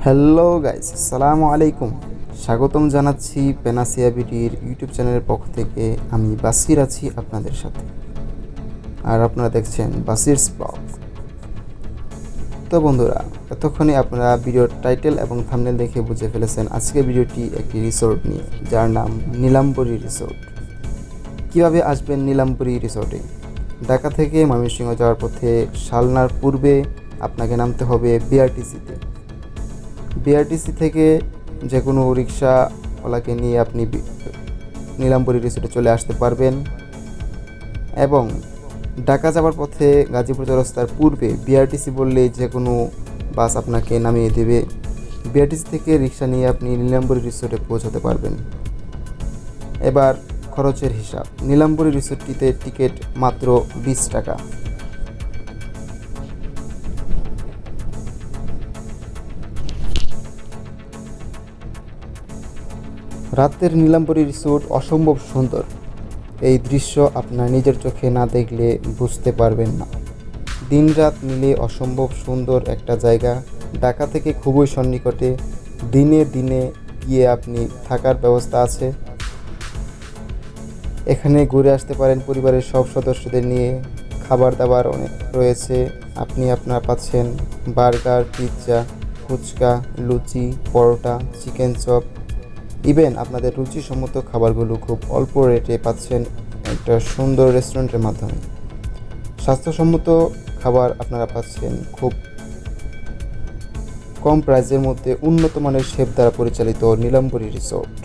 Hello guys, আসসালামু আলাইকুম। স্বাগতম জানাচ্ছি পেনাসিয়া বিটির ইউটিউব চ্যানেলের পক্ষ থেকে। আমি বাসির আছি আপনাদের সাথে, আর আপনারা দেখছেন বাসিরস ব্লগ। তো বন্ধুরা, এতক্ষণে আপনারা ভিডিওর টাইটেল এবং থাম্বনেল দেখে বুঝে ফেলেছেন আজকের ভিডিওটি একটি রিসোর্ট নিয়ে, যার নাম নীলাম্বরী রিসোর্ট। কিভাবে আসবেন নীলাম্বরী রিসোর্টে? ঢাকা থেকে ময়মনসিংহ যাওয়ার পথে শালনার পূর্বে আপনাকে নামতে হবে বিআরটিসিতে। বিআরটিসি থেকে যে কোনো রিক্সাওয়ালাকে নিয়ে আপনি নীলাম্বরী রিসোর্টে চলে আসতে পারবেন। এবং ঢাকা যাওয়ার পথে গাজীপুর চৌরাস্তার পূর্বে বিআরটিসি বললে যে কোনো বাস আপনাকে নামিয়ে দেবে। বিআরটিসি থেকে রিক্সা নিয়ে আপনি নীলাম্বরী রিসোর্টে পৌঁছাতে পারবেন। এবার খরচের হিসাব। নীলাম্বরী রিসোর্টটিতে টিকিট মাত্র 20 টাকা। রাতের নীলাম্বরী রিসোর্ট অসম্ভব সুন্দর। এই দৃশ্য আপনার নিজের চোখে না দেখলে বুঝতে পারবেন না। দিনরাত মিলে অসম্ভব সুন্দর একটা জায়গা। ঢাকা থেকে খুবই সন্নিকটে। দিনে দিনে গিয়ে আপনি থাকার ব্যবস্থা আছে। এখানে ঘুরে আসতে পারেন পরিবারের সব সদস্যদের নিয়ে। খাবার দাবার অনেক রয়েছে। আপনি আপনার পাচ্ছেন বার্গার, পিৎজা, ফুচকা, লুচি, পরোটা, চিকেন চপ। ইভেন আপনাদের রুচিসম্মত খাবারগুলো খুব অল্প রেটে পাচ্ছেন একটা সুন্দর রেস্টুরেন্টের মাধ্যমে। স্বাস্থ্যসম্মত খাবার আপনারা পাচ্ছেন খুব কম প্রাইসের মধ্যে উন্নত মানের শেফ দ্বারা পরিচালিত নীলাম্বরী রিসোর্ট।